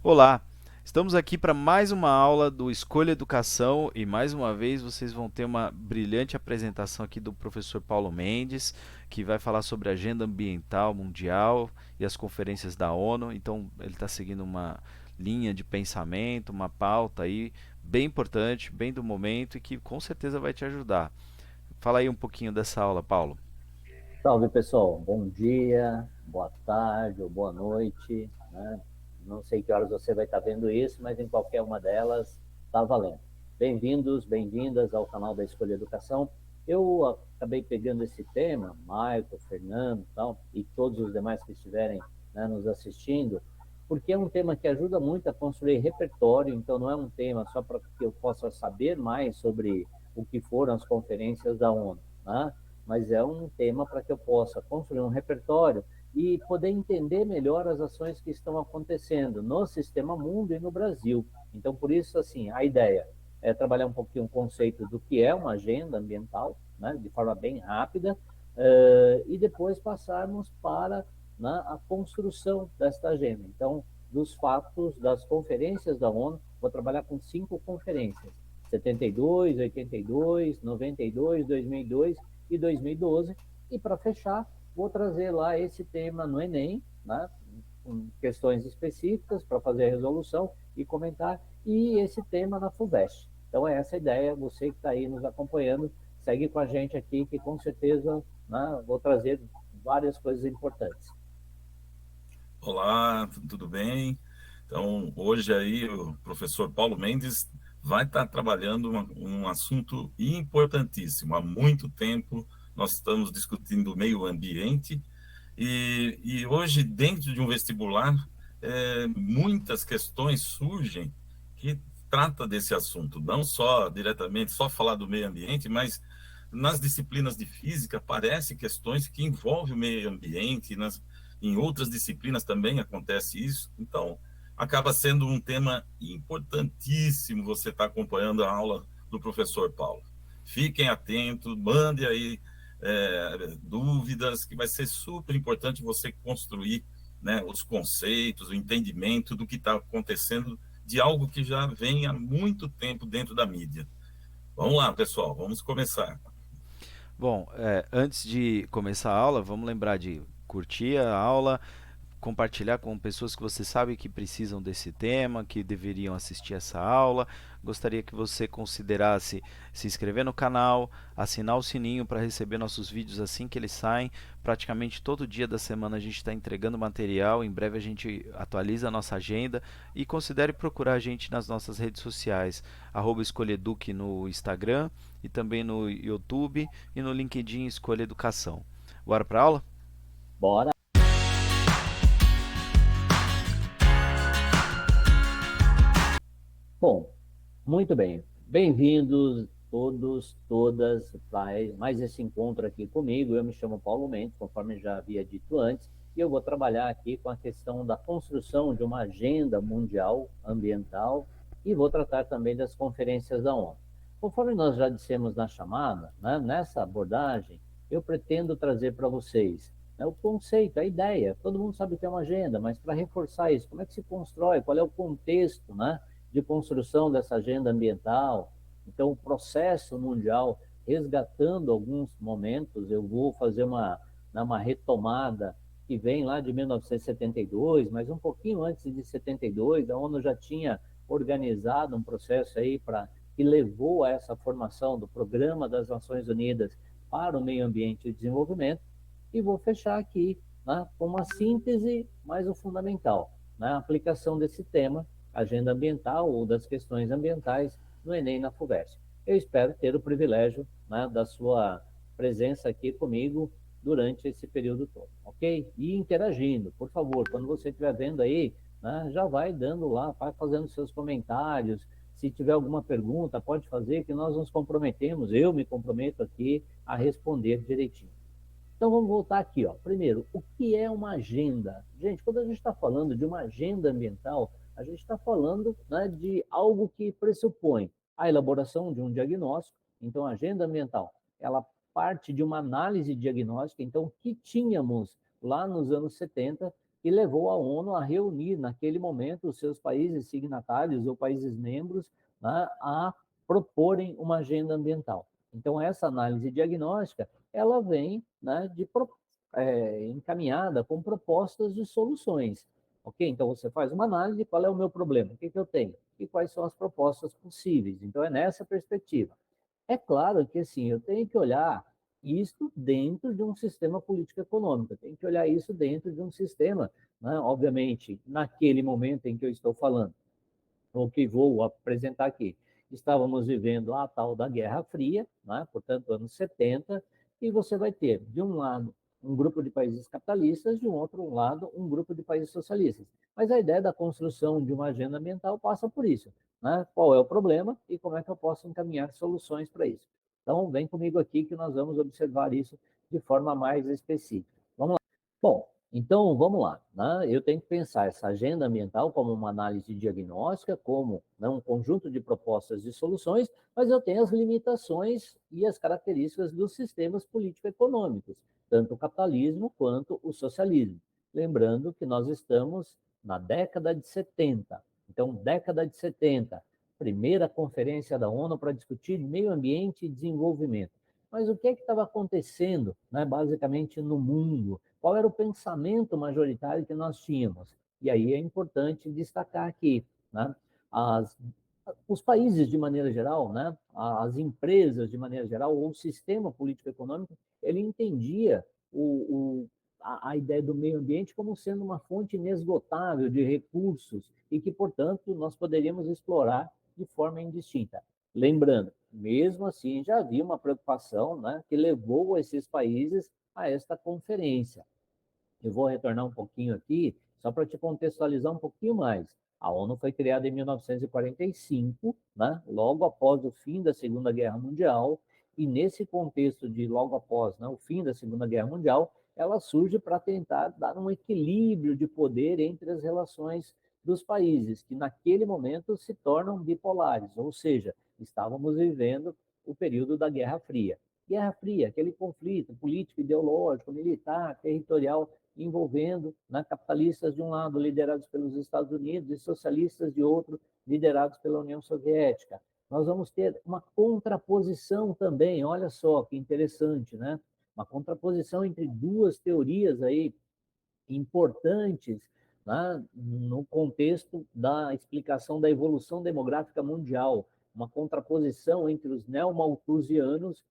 Olá, estamos aqui para mais uma aula do Escolha Educação e mais uma vez vocês vão ter uma brilhante apresentação aqui do professor Paulo Mendes, que vai falar sobre a agenda ambiental mundial e as conferências da ONU. Então, ele está seguindo uma linha de pensamento, uma pauta aí bem importante, bem do momento e que com certeza vai te ajudar. Fala aí um pouquinho dessa aula, Paulo. Salve, pessoal. Bom dia, boa tarde ou boa noite, né? Não sei que horas você vai estar vendo isso, mas em qualquer uma delas está valendo. Bem-vindos, bem-vindas ao canal da Escolha Educação. Eu acabei pegando esse tema, Marco, Fernando, tal, e todos os demais que estiverem, né, nos assistindo, porque é um tema que ajuda muito a construir repertório. Então não é um tema só para que eu possa saber mais sobre o que foram as conferências da ONU, né? Mas é um tema para que eu possa construir um repertório e poder entender melhor as ações que estão acontecendo no sistema mundo e no Brasil. Então, por isso, assim, a ideia é trabalhar um pouquinho o conceito do que é uma agenda ambiental, né, de forma bem rápida, e depois passarmos para, né, a construção desta agenda. Então, dos fatos das conferências da ONU, vou trabalhar com 5 conferências: 72, 82, 92, 2002 e 2012. E para fechar, vou trazer lá esse tema no Enem, né, com questões específicas para fazer a resolução e comentar, e esse tema na FUVEST. Então, é essa a ideia. Você que está aí nos acompanhando, segue com a gente aqui, que com certeza, né, vou trazer várias coisas importantes. Olá, tudo bem? Então, hoje aí o professor Paulo Mendes vai estar trabalhando um assunto importantíssimo. Há muito tempo nós estamos discutindo o meio ambiente e hoje, dentro de um vestibular, muitas questões surgem que trata desse assunto, não só diretamente, só falar do meio ambiente, mas nas disciplinas de física aparecem questões que envolvem o meio ambiente, em outras disciplinas também acontece isso, então acaba sendo um tema importantíssimo você estar acompanhando a aula do professor Paulo. Fiquem atentos, mande aí dúvidas, que vai ser super importante você construir, né, os conceitos, o entendimento do que está acontecendo, de algo que já vem há muito tempo dentro da mídia. Vamos lá, pessoal, vamos começar. Bom, antes de começar a aula, vamos lembrar de curtir a aula, compartilhar com pessoas que você sabe que precisam desse tema, que deveriam assistir essa aula. Gostaria que você considerasse se inscrever no canal, assinar o sininho para receber nossos vídeos assim que eles saem. Praticamente todo dia da semana a gente está entregando material. Em breve a gente atualiza a nossa agenda e considere procurar a gente nas nossas redes sociais, @escolheduc no Instagram e também no YouTube e no LinkedIn Escolha Educação. Bora para aula? Bora! Bom, muito bem. Bem-vindos todos, todas, para mais esse encontro aqui comigo. Eu me chamo Paulo Mendes, conforme já havia dito antes, e eu vou trabalhar aqui com a questão da construção de uma agenda mundial ambiental e vou tratar também das conferências da ONU. Conforme nós já dissemos na chamada, né, nessa abordagem, eu pretendo trazer para vocês, né, o conceito, a ideia. Todo mundo sabe o que é uma agenda, mas para reforçar isso, como é que se constrói, qual é o contexto, né, de construção dessa agenda ambiental. Então, o processo mundial, resgatando alguns momentos, eu vou fazer uma retomada que vem lá de 1972, mas um pouquinho antes de 72, a ONU já tinha organizado um processo aí para que levou a essa formação do Programa das Nações Unidas para o Meio Ambiente e Desenvolvimento. E vou fechar aqui, né, com uma síntese, mais o fundamental, né, a aplicação desse tema, agenda ambiental ou das questões ambientais, no Enem e na FUVEST. Eu espero ter o privilégio, né, da sua presença aqui comigo durante esse período todo, ok? E interagindo, por favor, quando você estiver vendo aí, né, já vai dando lá, vai fazendo seus comentários. Se tiver alguma pergunta, pode fazer, que nós nos comprometemos, eu me comprometo aqui a responder direitinho. Então vamos voltar aqui, ó. Primeiro, o que é uma agenda? Gente, quando a gente está falando de uma agenda ambiental, a gente está falando, né, de algo que pressupõe a elaboração de um diagnóstico. Então, a agenda ambiental, ela parte de uma análise diagnóstica. Então, o que tínhamos lá nos anos 70 e levou a ONU a reunir, naquele momento, os seus países signatários ou países membros, né, a proporem uma agenda ambiental. Então, essa análise diagnóstica, ela vem, né, encaminhada com propostas de soluções. Ok? Então, você faz uma análise, qual é o meu problema? O que eu tenho? E quais são as propostas possíveis? Então, é nessa perspectiva. É claro que, assim, eu tenho que olhar isso dentro de um sistema político-econômico, eu tenho que olhar isso dentro de um sistema, né? Obviamente, naquele momento em que eu estou falando, o que vou apresentar aqui. Estávamos vivendo a tal da Guerra Fria, né? Portanto, anos 70, e você vai ter, de um lado, um grupo de países capitalistas, de um outro lado, um grupo de países socialistas. Mas a ideia da construção de uma agenda ambiental passa por isso, né? Qual é o problema e como é que eu posso encaminhar soluções para isso. Então, vem comigo aqui que nós vamos observar isso de forma mais específica. Vamos lá. Bom, então, vamos lá, né? Eu tenho que pensar essa agenda ambiental como uma análise diagnóstica, como, né, um conjunto de propostas de soluções, mas eu tenho as limitações e as características dos sistemas político-econômicos, tanto o capitalismo quanto o socialismo. Lembrando que nós estamos na década de 70. Então, década de 70, primeira conferência da ONU para discutir meio ambiente e desenvolvimento. Mas o que é que estava acontecendo, né, basicamente, no mundo? Qual era o pensamento majoritário que nós tínhamos? E aí é importante destacar aqui, né, as, os países de maneira geral, né, as empresas de maneira geral, ou o sistema político-econômico, ele entendia a ideia do meio ambiente como sendo uma fonte inesgotável de recursos e que, portanto, nós poderíamos explorar de forma indistinta. Lembrando, mesmo assim, já havia uma preocupação, né, que levou esses países a esta conferência. Eu vou retornar um pouquinho aqui, só para te contextualizar um pouquinho mais. A ONU foi criada em 1945, né, logo após o fim da Segunda Guerra Mundial, e nesse contexto de logo após, né, o fim da Segunda Guerra Mundial, ela surge para tentar dar um equilíbrio de poder entre as relações dos países, que naquele momento se tornam bipolares, ou seja, estávamos vivendo o período da Guerra Fria. Guerra Fria, aquele conflito político, ideológico, militar, territorial, envolvendo, né, capitalistas de um lado, liderados pelos Estados Unidos, e socialistas de outro, liderados pela União Soviética. Nós vamos ter uma contraposição também, olha só que interessante, né? Uma contraposição entre duas teorias aí importantes, né, no contexto da explicação da evolução demográfica mundial, uma contraposição entre os neomalthusianos,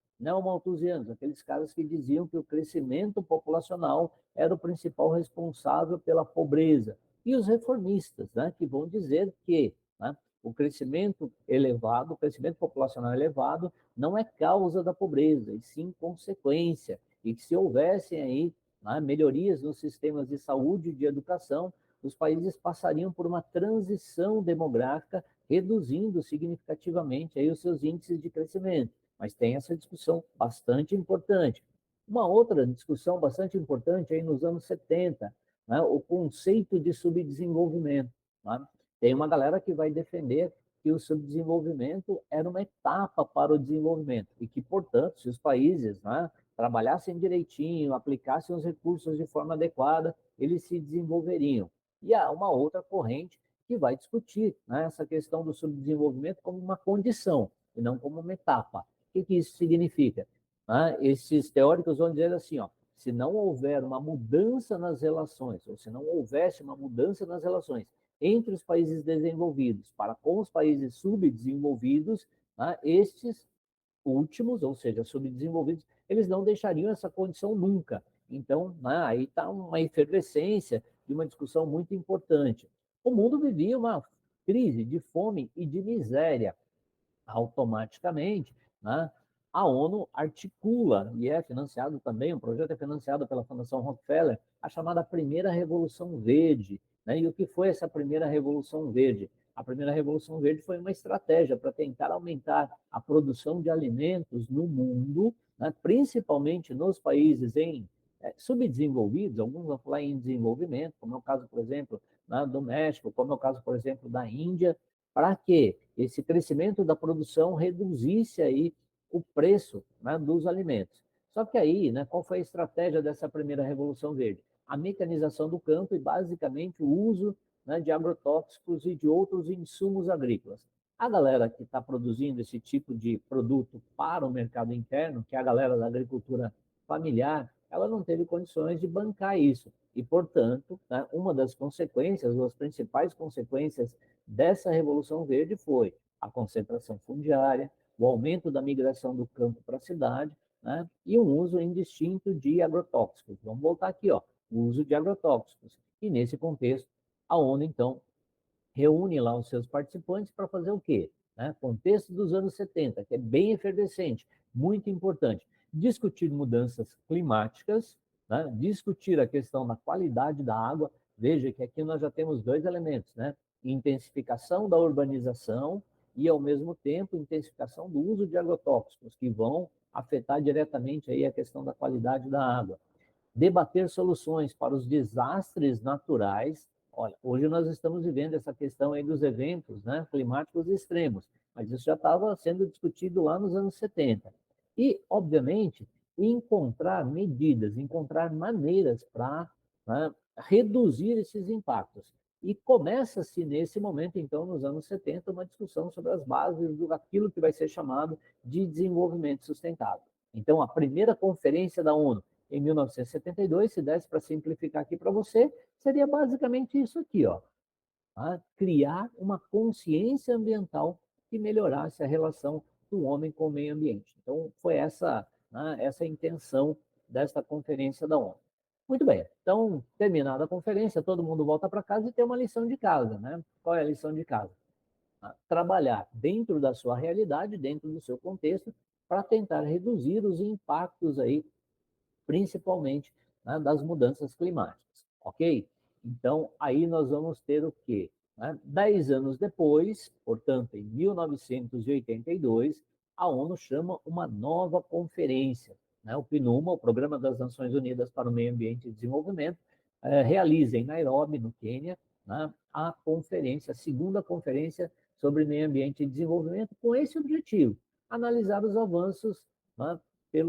aqueles caras que diziam que o crescimento populacional era o principal responsável pela pobreza, e os reformistas, né, que vão dizer que, né, o crescimento elevado, o crescimento populacional elevado, não é causa da pobreza, e sim consequência, e que se houvessem aí, né, melhorias nos sistemas de saúde e de educação, os países passariam por uma transição demográfica, reduzindo significativamente aí os seus índices de crescimento. Mas tem essa discussão bastante importante. Uma outra discussão bastante importante aí nos anos 70, né, o conceito de subdesenvolvimento. Né? Tem uma galera que vai defender que o subdesenvolvimento era uma etapa para o desenvolvimento e que, portanto, se os países, né, trabalhassem direitinho, aplicassem os recursos de forma adequada, eles se desenvolveriam. E há uma outra corrente que vai discutir, né, essa questão do subdesenvolvimento como uma condição e não como uma etapa. O que isso significa? Esses teóricos vão dizer assim, ó, se não houver uma mudança nas relações, ou se não houvesse uma mudança nas relações entre os países desenvolvidos para com os países subdesenvolvidos, estes últimos, ou seja, subdesenvolvidos, eles não deixariam essa condição nunca. Então, aí está uma efervescência de uma discussão muito importante. O mundo vivia uma crise de fome e de miséria. Automaticamente, né, a ONU articula, e é financiado também, o projeto é financiado pela Fundação Rockefeller, a chamada Primeira Revolução Verde. Né? E o que foi essa Primeira Revolução Verde? A Primeira Revolução Verde foi uma estratégia para tentar aumentar a produção de alimentos no mundo, né, principalmente nos países subdesenvolvidos, alguns vão falar em desenvolvimento, como é o caso, por exemplo, né, do México, como é o caso, por exemplo, da Índia, para que esse crescimento da produção reduzisse aí o preço, né, dos alimentos. Só que aí, né, qual foi a estratégia dessa primeira Revolução Verde? a mecanização do campo e, basicamente, o uso, né, de agrotóxicos e de outros insumos agrícolas. A galera que está produzindo esse tipo de produto para o mercado interno, que é a galera da agricultura familiar, ela não teve condições de bancar isso. E, portanto, né, uma das consequências, ou as principais consequências dessa Revolução Verde foi a concentração fundiária, o aumento da migração do campo para a cidade, né, e um uso indistinto de agrotóxicos. Vamos voltar aqui, ó, o uso de agrotóxicos. E, nesse contexto, a ONU, então, reúne lá os seus participantes para fazer o quê? Né? Contexto dos anos 70, que é bem efervescente, muito importante. Discutir mudanças climáticas, né? Discutir a questão da qualidade da água. Veja que aqui nós já temos dois elementos, né? Intensificação da urbanização e, ao mesmo tempo, intensificação do uso de agrotóxicos, que vão afetar diretamente aí a questão da qualidade da água. Debater soluções para os desastres naturais. Olha, hoje nós estamos vivendo essa questão aí dos eventos, né, climáticos extremos, mas isso já estava sendo discutido lá nos anos 70. E, obviamente, encontrar medidas, encontrar maneiras para, né, reduzir esses impactos. E começa-se nesse momento, então, nos anos 70, uma discussão sobre as bases daquilo que vai ser chamado de desenvolvimento sustentável. Então, a primeira conferência da ONU, em 1972, se desse para simplificar aqui para você, seria basicamente isso aqui, ó, tá? Criar uma consciência ambiental que melhorasse a relação do homem com o meio ambiente. Então, foi essa, né, essa a intenção desta conferência da ONU. Muito bem, então, terminada a conferência, todo mundo volta para casa e tem uma lição de casa, né? Qual é a lição de casa? Trabalhar dentro da sua realidade, dentro do seu contexto, para tentar reduzir os impactos aí, principalmente, né, das mudanças climáticas, ok? Então, aí nós vamos ter o quê? Né? 10 anos depois, portanto, em 1982, a ONU chama uma nova conferência. Né? O PNUMA, o Programa das Nações Unidas para o Meio Ambiente e Desenvolvimento, realiza em Nairobi, no Quênia, né, a conferência, a segunda conferência sobre meio ambiente e desenvolvimento, com esse objetivo, analisar os avanços, né,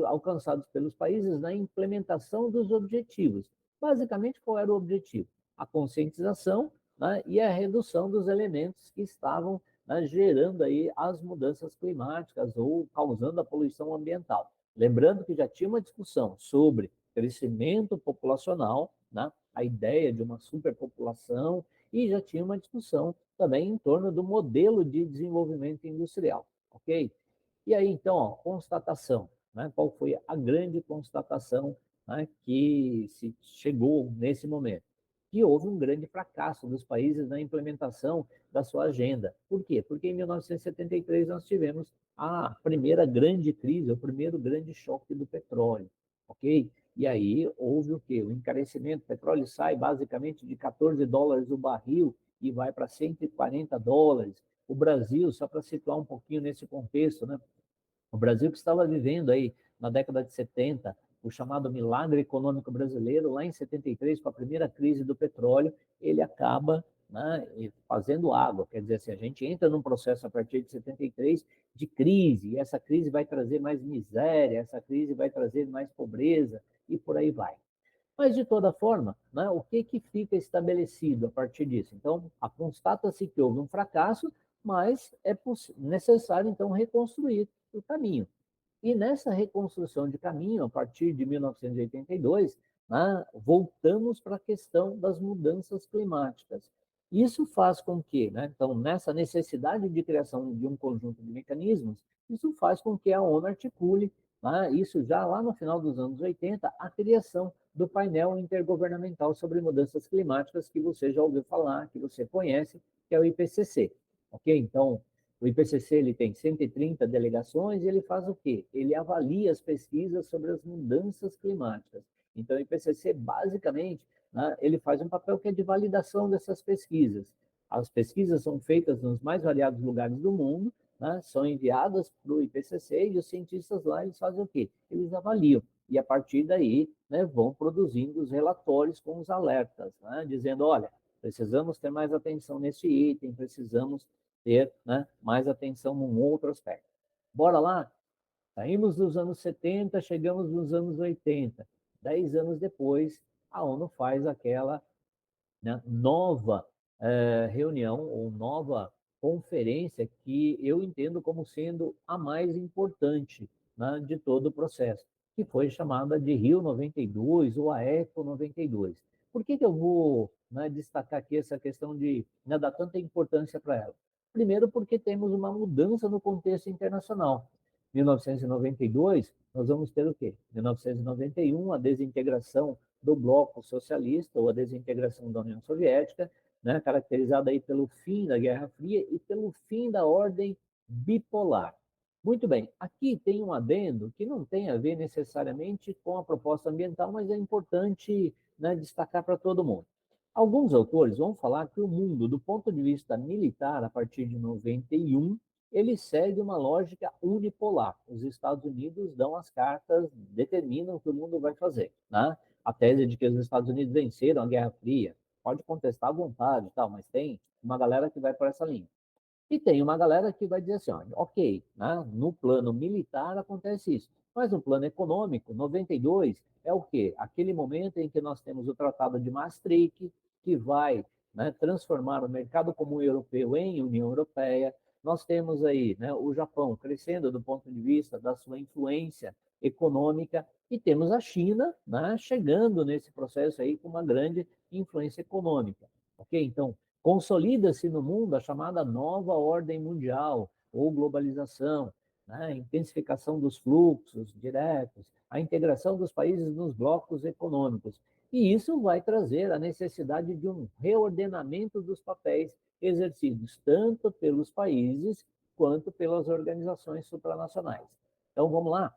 alcançados pelos países na implementação dos objetivos. Basicamente, qual era o objetivo? A conscientização, né, e a redução dos elementos que estavam, né, gerando aí as mudanças climáticas ou causando a poluição ambiental. Lembrando que já tinha uma discussão sobre crescimento populacional, né, a ideia de uma superpopulação, e já tinha uma discussão também em torno do modelo de desenvolvimento industrial, ok? E aí, então, ó, constatação, né? Qual foi a grande constatação, né, que se chegou nesse momento? Que houve um grande fracasso dos países na implementação da sua agenda. Por quê? Porque em 1973 nós tivemos a primeira grande crise, o primeiro grande choque do petróleo, ok? E aí houve o quê? O encarecimento, o petróleo sai basicamente de 14 dólares o barril e vai para 140 dólares. O Brasil, só para situar um pouquinho nesse contexto, né? O Brasil que estava vivendo aí na década de 70, o chamado milagre econômico brasileiro, lá em 73, com a primeira crise do petróleo, ele acaba, né, fazendo água. Quer dizer assim, a gente entra num processo a partir de 73 de crise, e essa crise vai trazer mais miséria, essa crise vai trazer mais pobreza, e por aí vai. Mas, de toda forma, né, o que fica estabelecido a partir disso? Então, constata-se que houve um fracasso, mas é necessário, então, reconstruir o caminho. E nessa reconstrução de caminho, a partir de 1982, né, voltamos para a questão das mudanças climáticas. Isso faz com que, né, então, nessa necessidade de criação de um conjunto de mecanismos, isso faz com que a ONU articule, né, isso já lá no final dos anos 80, a criação do painel intergovernamental sobre mudanças climáticas, que você já ouviu falar, que você conhece, que é o IPCC. Ok? Então, o IPCC ele tem 130 delegações e ele faz o quê? Ele avalia as pesquisas sobre as mudanças climáticas. Então, o IPCC, basicamente, né, ele faz um papel que é de validação dessas pesquisas. As pesquisas são feitas nos mais variados lugares do mundo, né, são enviadas para o IPCC e os cientistas lá eles fazem o quê? Eles avaliam. E, a partir daí, né, vão produzindo os relatórios com os alertas, né, dizendo, olha, precisamos ter mais atenção nesse item, precisamos ter, né, mais atenção num outro aspecto. Bora lá? Saímos dos anos 70, chegamos nos anos 80. 10 anos depois, a ONU faz aquela, né, nova reunião ou nova conferência que eu entendo como sendo a mais importante, né, de todo o processo, que foi chamada de Rio 92 ou a Expo 92. Por que eu vou, né, destacar aqui essa questão de, né, dar tanta importância para ela? Primeiro, porque temos uma mudança no contexto internacional. Em 1992, nós vamos ter o quê? Em 1991, a desintegração do bloco socialista ou a desintegração da União Soviética, né, caracterizada aí pelo fim da Guerra Fria e pelo fim da ordem bipolar. Muito bem, aqui tem um adendo que não tem a ver necessariamente com a proposta ambiental, mas é importante, né, destacar para todo mundo. Alguns autores vão falar que o mundo, do ponto de vista militar, a partir de 91, ele segue uma lógica unipolar. Os Estados Unidos dão as cartas, determinam o que o mundo vai fazer, né? A tese de que os Estados Unidos venceram a Guerra Fria, pode contestar à vontade, tal, mas tem uma galera que vai por essa linha. E tem uma galera que vai dizer assim, ó, ok, né, no plano militar acontece isso, mas no plano econômico, 92 é o quê? Aquele momento em que nós temos o Tratado de Maastricht, que vai, né, transformar o mercado comum europeu em União Europeia. Nós temos aí, né, o Japão crescendo do ponto de vista da sua influência econômica e temos a China, né, chegando nesse processo aí com uma grande influência econômica. Ok? Então, consolida-se no mundo a chamada nova ordem mundial ou globalização, né? A intensificação dos fluxos diretos, a integração dos países nos blocos econômicos. E isso vai trazer a necessidade de um reordenamento dos papéis exercidos tanto pelos países quanto pelas organizações supranacionais. Então, vamos lá,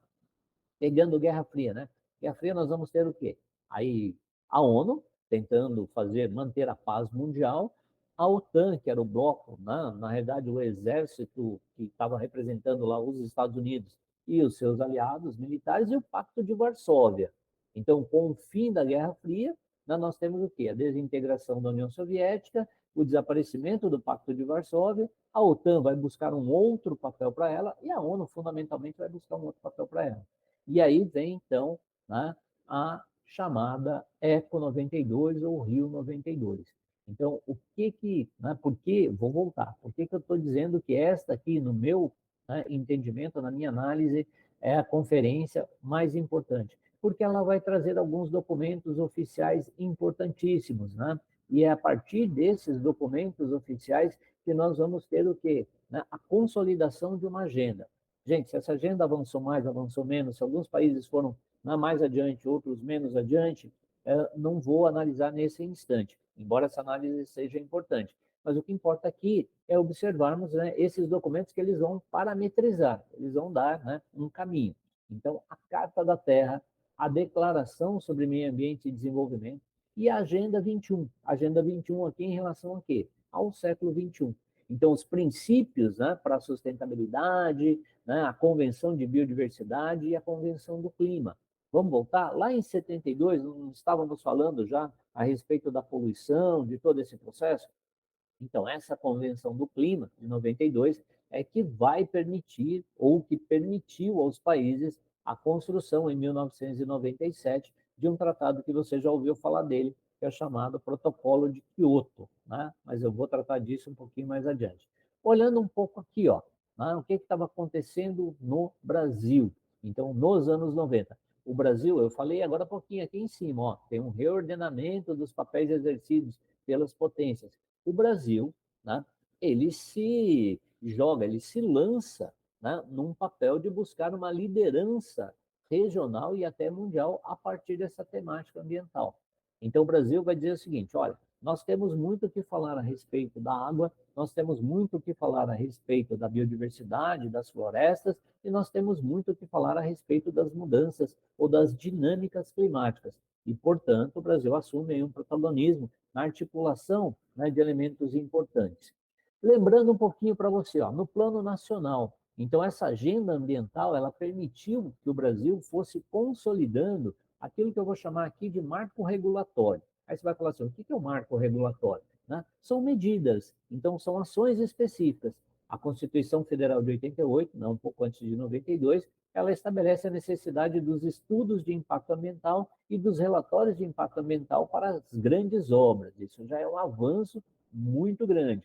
pegando Guerra Fria, né? Guerra Fria nós vamos ter o quê? Aí a ONU tentando manter a paz mundial, a OTAN, que era o bloco, né? Na realidade o exército que estava representando lá os Estados Unidos e os seus aliados militares, e o Pacto de Varsóvia. Então, com o fim da Guerra Fria, né, nós temos o quê? A desintegração da União Soviética, o desaparecimento do Pacto de Varsóvia, a OTAN vai buscar um outro papel para ela e a ONU, fundamentalmente, vai buscar um outro papel para ela. E aí vem, então, né, a chamada Eco 92 ou Rio 92. Então, né, por que, vou voltar, por que eu estou dizendo que esta aqui, no meu, né, entendimento, na minha análise, é a conferência mais importante? Porque ela vai trazer alguns documentos oficiais importantíssimos, né? E é a partir desses documentos oficiais que nós vamos ter o quê? Né? A consolidação de uma agenda. Gente, se essa agenda avançou mais, avançou menos, se alguns países foram, né, mais adiante, outros menos adiante, não vou analisar nesse instante, embora essa análise seja importante. Mas o que importa aqui é observarmos, né, esses documentos que eles vão parametrizar, eles vão dar, né, um caminho. Então, a Carta da Terra, a Declaração sobre Meio Ambiente e Desenvolvimento e a Agenda 21. Agenda 21 aqui em relação a quê? Ao século 21. Então, os princípios, né, para a sustentabilidade, né, a Convenção de Biodiversidade e a Convenção do Clima. Vamos voltar? Lá em 72, nós estávamos falando já a respeito da poluição, de todo esse processo? Então, essa Convenção do Clima, de 92, é que vai permitir, ou que permitiu aos países, a construção, em 1997, de um tratado que você já ouviu falar dele, que é chamado Protocolo de Quioto, né? Mas eu vou tratar disso um pouquinho mais adiante. Olhando um pouco aqui, ó, né? O que estava acontecendo no Brasil? Então, nos anos 90. O Brasil, eu falei agora um pouquinho aqui em cima, ó, tem um reordenamento dos papéis exercidos pelas potências. O Brasil, né, ele se joga, ele se lança, né, num papel de buscar uma liderança regional e até mundial a partir dessa temática ambiental. Então, o Brasil vai dizer o seguinte: olha, nós temos muito o que falar a respeito da água, nós temos muito o que falar a respeito da biodiversidade, das florestas, e nós temos muito o que falar a respeito das mudanças ou das dinâmicas climáticas. E, portanto, o Brasil assume aí um protagonismo na articulação, né, de elementos importantes. Lembrando um pouquinho para você, ó, no plano nacional, então essa agenda ambiental, ela permitiu que o Brasil fosse consolidando aquilo que eu vou chamar aqui de marco regulatório. Aí você vai falar assim, o que é o marco regulatório? Né? São medidas, então são ações específicas. A Constituição Federal de 88, não, um pouco antes de 92, ela estabelece a necessidade dos estudos de impacto ambiental e dos relatórios de impacto ambiental para as grandes obras. Isso já é um avanço muito grande.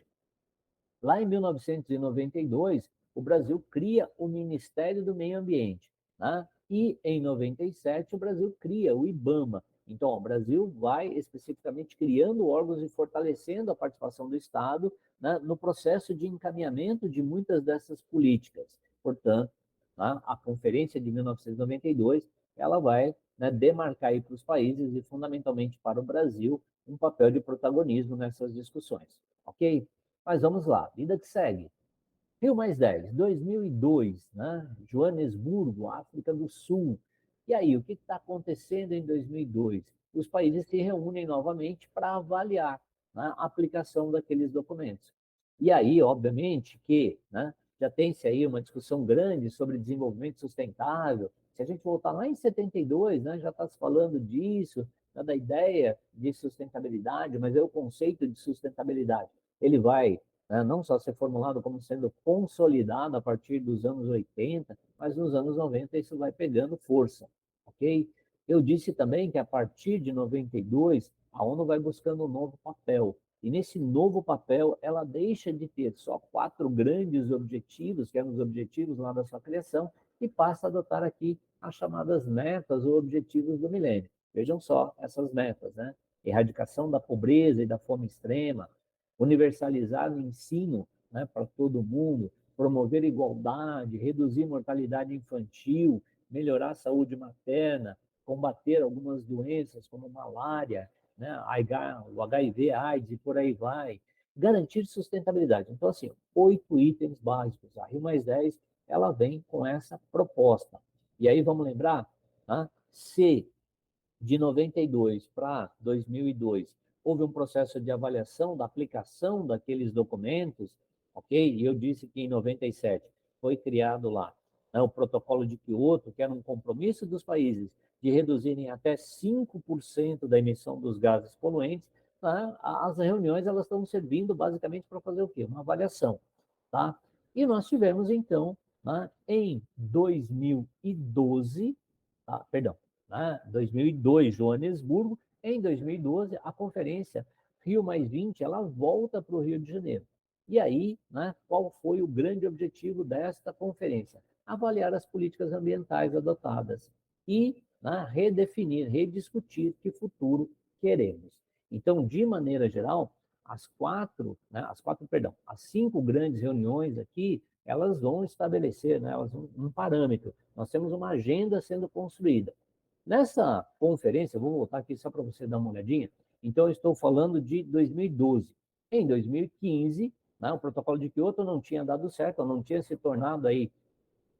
Lá em 1992, o Brasil cria o Ministério do Meio Ambiente, né? E em 97 o Brasil cria o IBAMA. Então, o Brasil vai especificamente criando órgãos e fortalecendo a participação do Estado, né, no processo de encaminhamento de muitas dessas políticas. Portanto, né, a Conferência de 1992 ela vai, né, demarcar para os países e fundamentalmente para o Brasil um papel de protagonismo nessas discussões, ok? Mas vamos lá, vida que segue. Rio mais 10, 2002, né? Joanesburgo, África do Sul. E aí, o que está acontecendo em 2002? Os países se reúnem novamente para avaliar, né, a aplicação daqueles documentos. E aí, obviamente, que, né, já tem-se aí uma discussão grande sobre desenvolvimento sustentável. Se a gente voltar lá em 72, né, já está se falando disso, né, da ideia de sustentabilidade, mas é o conceito de sustentabilidade. Ele vai, né, não só ser formulado como sendo consolidado a partir dos anos 80, mas nos anos 90 isso vai pegando força, ok? Eu disse também que a partir de 92, a ONU vai buscando um novo papel. E nesse novo papel, ela deixa de ter só 4 grandes objetivos, que eram os objetivos lá da sua criação, e passa a adotar aqui as chamadas metas ou objetivos do milênio. Vejam só essas metas, né? Erradicação da pobreza e da fome extrema, universalizar o ensino, né, para todo mundo, promover igualdade, reduzir mortalidade infantil, melhorar a saúde materna, combater algumas doenças como malária, né, o HIV, AIDS e por aí vai, garantir sustentabilidade. Então, assim, 8 itens básicos. A Rio Mais 10, ela vem com essa proposta. E aí, vamos lembrar, né, se de 92 para 2002 houve um processo de avaliação da aplicação daqueles documentos, ok? E eu disse que em 97 foi criado lá, né, o protocolo de Quioto, que era um compromisso dos países de reduzirem até 5% da emissão dos gases poluentes. Né? As reuniões elas estão servindo basicamente para fazer o quê? Uma avaliação, tá? E nós tivemos então, né, em 2012, perdão, né, 2002, Joanesburgo. Em 2012, a conferência Rio Mais 20, ela volta para o Rio de Janeiro. E aí, né, qual foi o grande objetivo desta conferência? Avaliar as políticas ambientais adotadas e, né, redefinir, rediscutir que futuro queremos. Então, de maneira geral, as 5 grandes reuniões aqui, elas vão estabelecer, né, um parâmetro. Nós temos uma agenda sendo construída. Nessa conferência, vou voltar aqui só para você dar uma olhadinha. Então, eu estou falando de 2012. Em 2015, né, o protocolo de Quioto não tinha dado certo, não tinha se tornado aí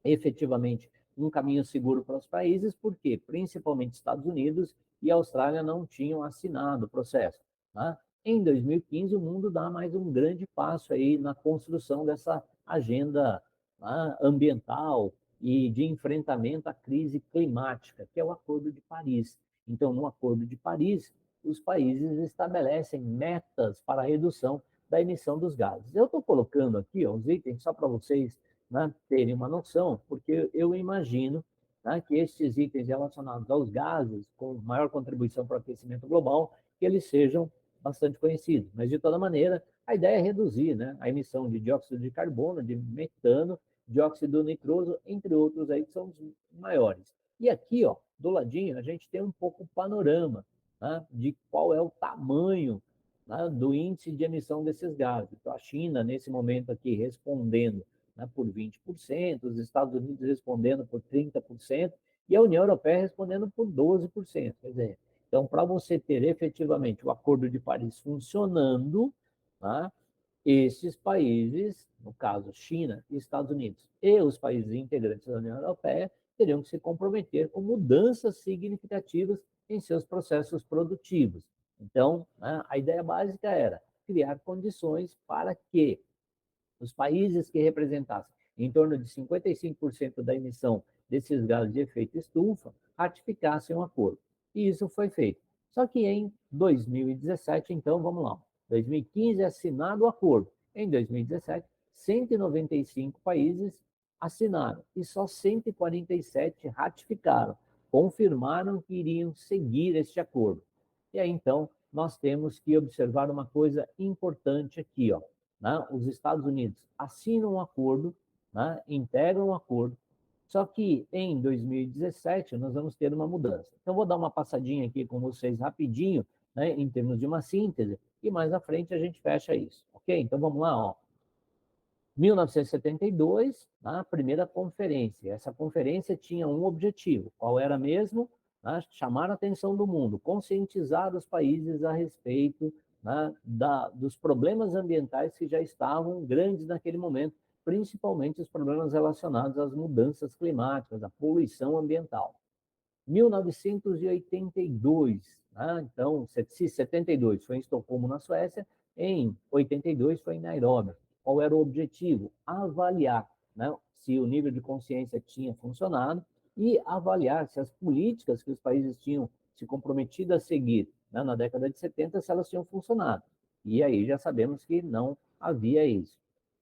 efetivamente um caminho seguro para os países, porque principalmente Estados Unidos e Austrália não tinham assinado o processo. Tá? Em 2015, o mundo dá mais um grande passo aí na construção dessa agenda, tá, ambiental e de enfrentamento à crise climática, que é o Acordo de Paris. Então, no Acordo de Paris, os países estabelecem metas para a redução da emissão dos gases. Eu estou colocando aqui os itens só para vocês, né, terem uma noção, porque eu imagino, né, que esses itens relacionados aos gases, com maior contribuição para o aquecimento global, que eles sejam bastante conhecidos. Mas, de toda maneira, a ideia é reduzir, né, a emissão de dióxido de carbono, de metano, dióxido nitroso, entre outros aí que são os maiores. E aqui, ó, do ladinho, a gente tem um pouco o panorama, né, de qual é o tamanho, né, do índice de emissão desses gases. Então, a China, nesse momento aqui, respondendo, né, por 20%, os Estados Unidos respondendo por 30%, e a União Europeia respondendo por 12%. Quer dizer, então, para você ter efetivamente o Acordo de Paris funcionando, tá, esses países, no caso China e Estados Unidos, e os países integrantes da União Europeia, teriam que se comprometer com mudanças significativas em seus processos produtivos. Então, né, a ideia básica era criar condições para que os países que representassem em torno de 55% da emissão desses gases de efeito estufa ratificassem o acordo. E isso foi feito. Só que em 2017, então, vamos lá, 2015 é assinado o acordo. Em 2017, 195 países assinaram e só 147 ratificaram, confirmaram que iriam seguir este acordo. E aí, então, nós temos que observar uma coisa importante aqui, ó, né? Os Estados Unidos assinam um acordo, né? Integram um acordo, só que em 2017 nós vamos ter uma mudança. Então, vou dar uma passadinha aqui com vocês rapidinho, né, em termos de uma síntese, e mais à frente a gente fecha isso, ok? Então, vamos lá, ó. 1972, a primeira conferência. Essa conferência tinha um objetivo. Qual era mesmo? Chamar a atenção do mundo, conscientizar os países a respeito, dos problemas ambientais que já estavam grandes naquele momento, principalmente os problemas relacionados às mudanças climáticas, à poluição ambiental. 1982, então, se 72 foi em Estocolmo, na Suécia, em 82 foi em Nairobi. Qual era o objetivo? Avaliar, né, se o nível de consciência tinha funcionado e avaliar se as políticas que os países tinham se comprometido a seguir, né, na década de 70, se elas tinham funcionado. E aí já sabemos que não havia isso.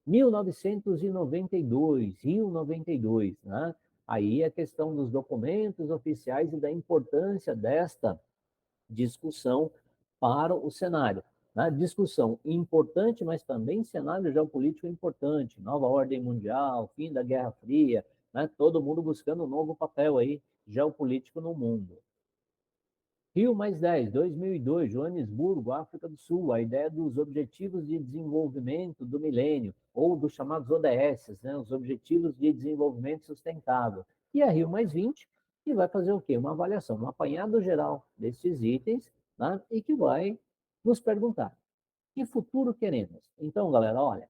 1992, Rio 92, né? Aí a questão dos documentos oficiais e da importância desta discussão para o cenário. Né? Discussão importante, mas também cenário geopolítico importante. Nova ordem mundial, fim da Guerra Fria, né? Todo mundo buscando um novo papel aí geopolítico no mundo. Rio mais 10, 2002, Joanesburgo, África do Sul, a ideia dos Objetivos de Desenvolvimento do Milênio, ou dos chamados ODS, né, os Objetivos de Desenvolvimento Sustentável. E a Rio mais 20, que vai fazer o quê? Uma avaliação, um apanhado geral desses itens, né, e que vai nos perguntar, que futuro queremos? Então, galera, olha,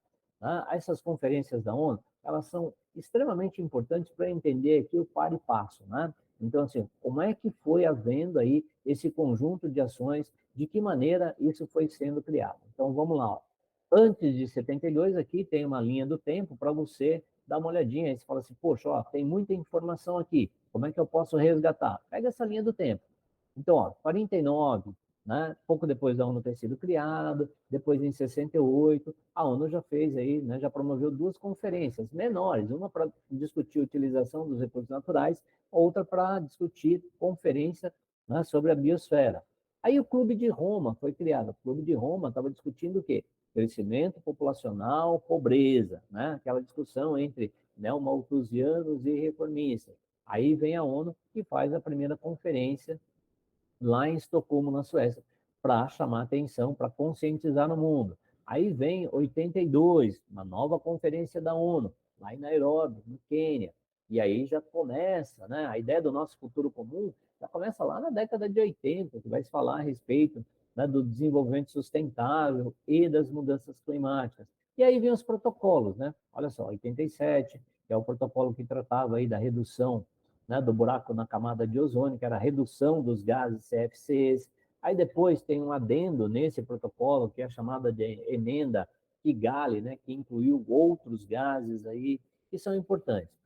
essas conferências da ONU, elas são extremamente importantes para entender aqui o par e passo, né? Então, assim, como é que foi havendo aí esse conjunto de ações, de que maneira isso foi sendo criado? Então, vamos lá. Ó. Antes de 72, aqui tem uma linha do tempo para você dar uma olhadinha. Aí você fala assim, poxa, ó, tem muita informação aqui. Como é que eu posso resgatar? Pega essa linha do tempo. Então, ó, 49, né? Pouco depois da ONU ter sido criada, depois em 68, a ONU já fez aí, né, já promoveu duas conferências menores, uma para discutir a utilização dos recursos naturais, outra para discutir conferência, né, sobre a biosfera. Aí o Clube de Roma foi criado. O Clube de Roma estava discutindo o quê? Crescimento populacional, pobreza, né? Aquela discussão entre neomalthusianos e reformistas. Aí vem a ONU e faz a primeira conferência lá em Estocolmo, na Suécia, para chamar atenção, para conscientizar no mundo. Aí vem 82, uma nova conferência da ONU, lá em Nairobi, no Quênia. E aí já começa, né? A ideia do nosso futuro comum já começa lá na década de 80, que vai se falar a respeito, né, do desenvolvimento sustentável e das mudanças climáticas. E aí vem os protocolos, né? Olha só, 87, que é o protocolo que tratava aí da redução, né, do buraco na camada de ozônio, que era a redução dos gases CFCs. Aí depois tem um adendo nesse protocolo, que é a chamada de emenda Kigali, né, que incluiu outros gases aí que são importantes.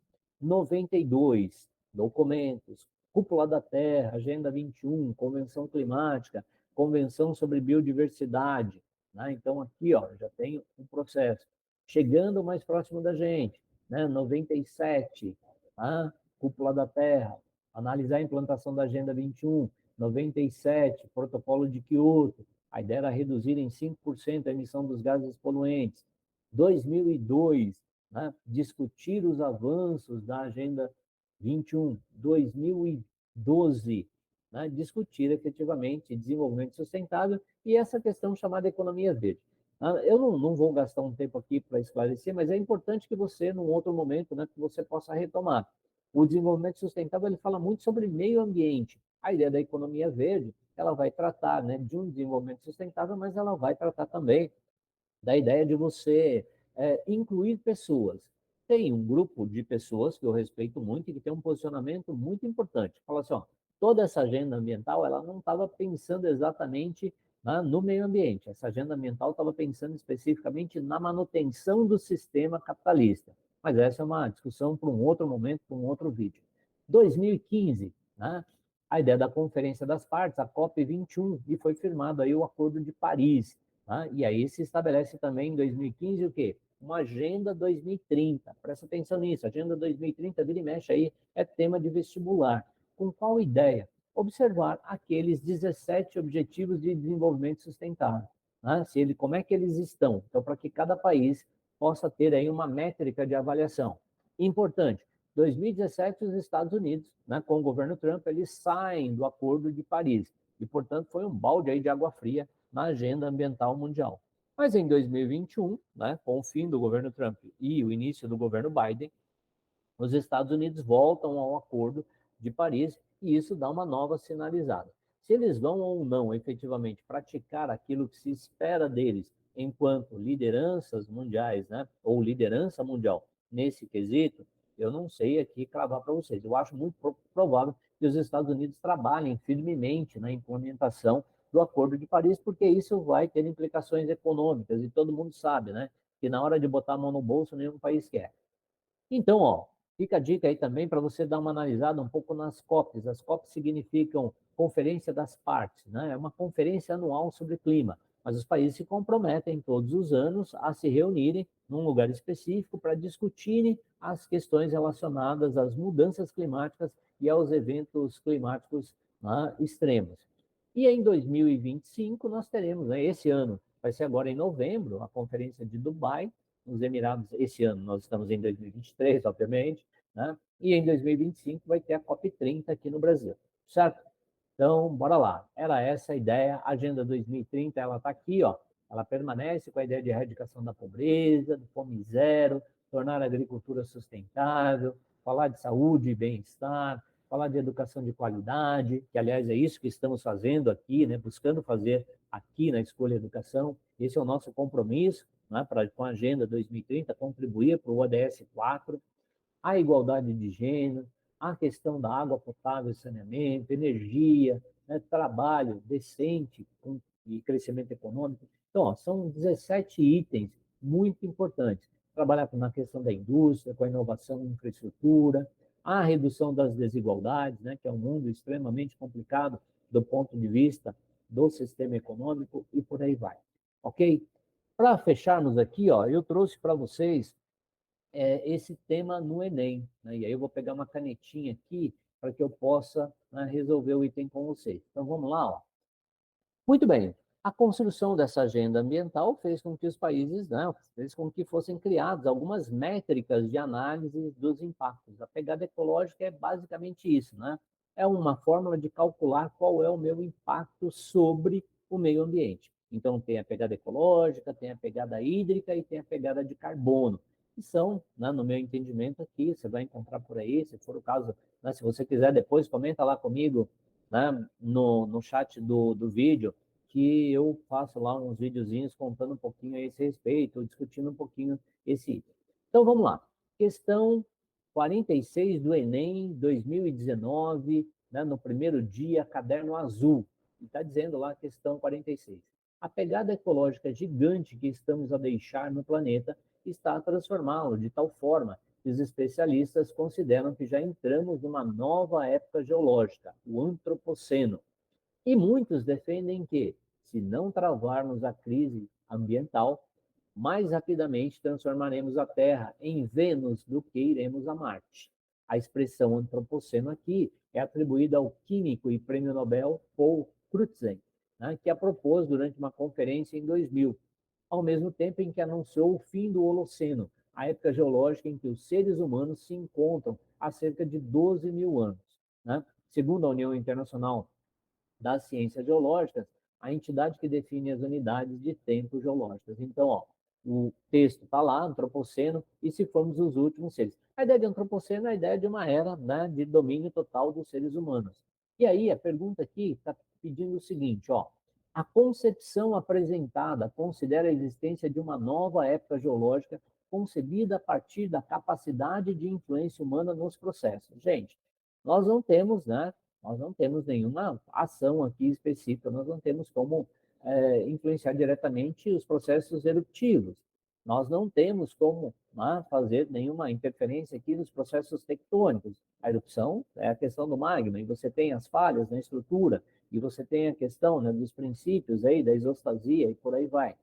92, documentos, Cúpula da Terra, Agenda 21, Convenção Climática, Convenção sobre Biodiversidade. Né? Então, aqui ó, já tem um processo. Chegando mais próximo da gente, né? 97, tá? Cúpula da Terra, analisar a implantação da Agenda 21, 97, Protocolo de Quioto, a ideia era reduzir em 5% a emissão dos gases poluentes. 2002, né, discutir os avanços da Agenda 21. 2012, né, discutir efetivamente desenvolvimento sustentável e essa questão chamada economia verde. Eu não vou gastar um tempo aqui para esclarecer, mas é importante que você, num outro momento, né, que você possa retomar. O desenvolvimento sustentável ele fala muito sobre meio ambiente. A ideia da economia verde, ela vai tratar, né, de um desenvolvimento sustentável, mas ela vai tratar também da ideia de você incluir pessoas. Tem um grupo de pessoas que eu respeito muito e que tem um posicionamento muito importante. Fala assim, ó, toda essa agenda ambiental, ela não estava pensando exatamente, né, no meio ambiente. Essa agenda ambiental estava pensando especificamente na manutenção do sistema capitalista. Mas essa é uma discussão para um outro momento, para um outro vídeo. 2015, né, a ideia da Conferência das Partes, a COP21, e foi firmado aí o Acordo de Paris. Tá? E aí se estabelece também em 2015 o quê? uma Agenda 2030. Presta atenção nisso, Agenda 2030, vira e mexe aí, é tema de vestibular. Com qual ideia? Observar aqueles 17 Objetivos de Desenvolvimento Sustentável. Né? Como é que eles estão? Então, para que cada país possa ter aí uma métrica de avaliação. Importante, 2017, os Estados Unidos, né, com o governo Trump, eles saem do Acordo de Paris. E, portanto, foi um balde aí de água fria na agenda ambiental mundial. Mas em 2021, né, com o fim do governo Trump e o início do governo Biden, os Estados Unidos voltam ao Acordo de Paris e isso dá uma nova sinalizada. Se eles vão ou não efetivamente praticar aquilo que se espera deles enquanto lideranças mundiais, né, ou liderança mundial nesse quesito, eu não sei aqui cravar para vocês. Eu acho muito provável que os Estados Unidos trabalhem firmemente na implementação do Acordo de Paris, porque isso vai ter implicações econômicas, e todo mundo sabe, né, que na hora de botar a mão no bolso, nenhum país quer. Então, ó, fica a dica aí também para você dar uma analisada um pouco nas COPs. As COPs significam Conferência das Partes, né? É uma conferência anual sobre clima, mas os países se comprometem todos os anos a se reunirem num lugar específico para discutirem as questões relacionadas às mudanças climáticas e aos eventos climáticos, né, extremos. E em 2025 nós teremos, né, esse ano, vai ser agora em novembro, a Conferência de Dubai, nos Emirados. Esse ano nós estamos em 2023, obviamente, né? E em 2025 vai ter a COP30 aqui no Brasil, certo? Então, bora lá. Era essa a ideia. A Agenda 2030, ela está aqui, ó. Ela permanece com a ideia de erradicação da pobreza, do fome zero, tornar a agricultura sustentável, falar de saúde e bem-estar, falar de educação de qualidade, que, aliás, é isso que estamos fazendo aqui, né? Buscando fazer aqui na Escolha Educação. Esse é o nosso compromisso, né? Com a Agenda 2030, contribuir para o ODS 4, a igualdade de gênero, a questão da água potável e saneamento, energia, né, trabalho decente e crescimento econômico. Então, ó, são 17 itens muito importantes. Trabalhar na questão da indústria, com a inovação em infraestrutura, a redução das desigualdades, né, que é um mundo extremamente complicado do ponto de vista do sistema econômico e por aí vai. Ok? Para fecharmos aqui, ó, eu trouxe para vocês esse tema no Enem. Né? E aí eu vou pegar uma canetinha aqui para que eu possa, né, resolver o item com vocês. Então vamos lá. Ó. Muito bem. A construção dessa agenda ambiental fez com que os países, né, fez com que fossem criadas algumas métricas de análise dos impactos. A pegada ecológica é basicamente isso, né? É uma fórmula de calcular qual é o meu impacto sobre o meio ambiente. Então, tem a pegada ecológica, tem a pegada hídrica e tem a pegada de carbono, que são, né, no meu entendimento aqui, você vai encontrar por aí, se for o caso, né, se você quiser depois, comenta lá comigo, né, no chat do vídeo, que eu faço lá uns videozinhos contando um pouquinho a esse respeito, discutindo um pouquinho esse item. Então, vamos lá. Questão 46 do Enem 2019, né, no primeiro dia, caderno azul. Está dizendo lá a questão 46. A pegada ecológica gigante que estamos a deixar no planeta está a transformá-lo de tal forma que os especialistas consideram que já entramos numa nova época geológica, o Antropoceno. E muitos defendem que, se não travarmos a crise ambiental, mais rapidamente transformaremos a Terra em Vênus do que iremos a Marte. A expressão antropoceno aqui é atribuída ao químico e prêmio Nobel Paul Crutzen, né, que a propôs durante uma conferência em 2000, ao mesmo tempo em que anunciou o fim do Holoceno, a época geológica em que os seres humanos se encontram há cerca de 12 mil anos. Né? Segundo a União Internacional das Ciências Geológicas, a entidade que define as unidades de tempo geológicas. Então, ó, o texto está lá, antropoceno, e se formos os últimos seres. A ideia de antropoceno é a ideia de uma era, né, de domínio total dos seres humanos. E aí, a pergunta aqui está pedindo o seguinte, ó, a concepção apresentada considera a existência de uma nova época geológica concebida a partir da capacidade de influência humana nos processos. Gente, nós não temos, né, nós não temos nenhuma ação aqui específica, nós não temos como influenciar diretamente os processos eruptivos. Nós não temos como, né, fazer nenhuma interferência aqui nos processos tectônicos. A erupção é a questão do magma, e você tem as falhas na estrutura, e você tem a questão, né, dos princípios aí, da isostasia, e por aí vai.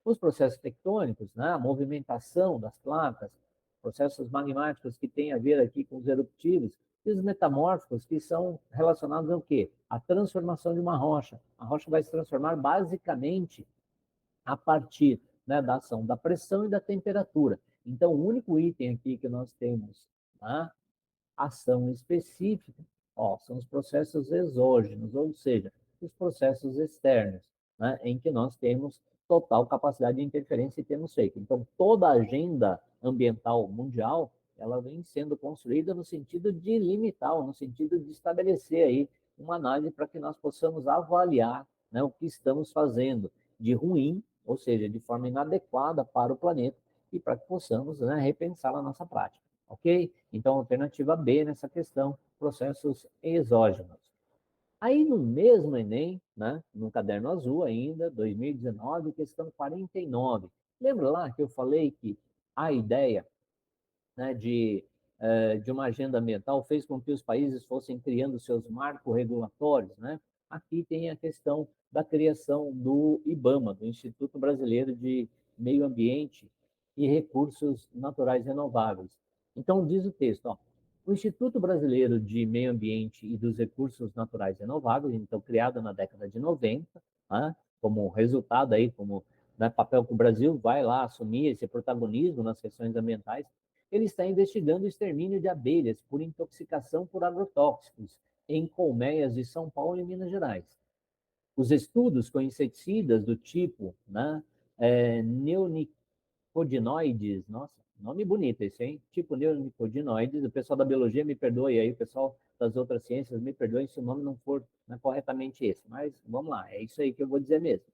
Os processos tectônicos, né, a movimentação das placas, processos magmáticos que têm a ver aqui com os eruptivos, e os metamórficos, que são relacionados ao quê? A transformação de uma rocha. A rocha vai se transformar basicamente a partir, né, da ação da pressão e da temperatura. Então, o único item aqui que nós temos, tá, ação específica, ó, são os processos exógenos, ou seja, os processos externos, né, em que nós temos total capacidade de interferência e temos feito. Então, toda a agenda ambiental mundial, ela vem sendo construída no sentido de limitar, no sentido de estabelecer aí uma análise para que nós possamos avaliar, né, o que estamos fazendo de ruim, ou seja, de forma inadequada para o planeta, e para que possamos, né, repensar a nossa prática. Ok? Então, alternativa B nessa questão, processos exógenos. Aí no mesmo Enem, né, no caderno azul ainda, 2019, questão 49. Lembra lá que eu falei que a ideia, né, de uma agenda ambiental fez com que os países fossem criando seus marcos regulatórios, né? Aqui tem a questão da criação do IBAMA, do Instituto Brasileiro de Meio Ambiente e Recursos Naturais Renováveis. Então, diz o texto, ó, o Instituto Brasileiro de Meio Ambiente e dos Recursos Naturais Renováveis, então criado na década de 90, né, como resultado aí, como, né, papel que o Brasil vai lá assumir esse protagonismo nas questões ambientais, ele está investigando o extermínio de abelhas por intoxicação por agrotóxicos em colmeias de São Paulo e Minas Gerais. Os estudos com inseticidas do tipo, né, neonicotinoides, nossa, nome bonito esse, hein? Tipo neonicotinoides, o pessoal da biologia me perdoe aí, o pessoal das outras ciências me perdoem se o nome não for, né, corretamente esse, mas vamos lá, é isso aí que eu vou dizer mesmo.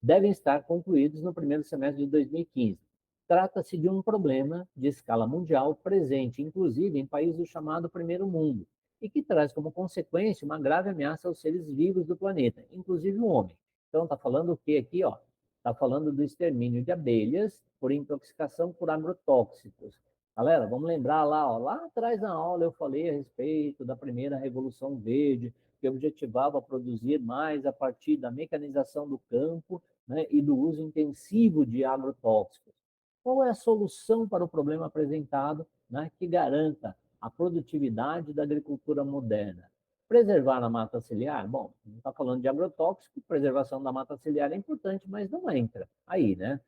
Devem estar concluídos no primeiro semestre de 2015. Trata-se de um problema de escala mundial presente, inclusive em países do chamado Primeiro Mundo, e que traz como consequência uma grave ameaça aos seres vivos do planeta, inclusive o homem. Então, está falando o que aqui? Está falando do extermínio de abelhas por intoxicação por agrotóxicos. Galera, vamos lembrar lá, ó, lá atrás na aula eu falei a respeito da primeira Revolução Verde, que objetivava produzir mais a partir da mecanização do campo, né, e do uso intensivo de agrotóxicos. Qual é a solução para o problema apresentado, né, que garanta a produtividade da agricultura moderna? Preservar a mata ciliar? Bom, não está falando de agrotóxico, preservação da mata ciliar é importante, mas não entra aí, né?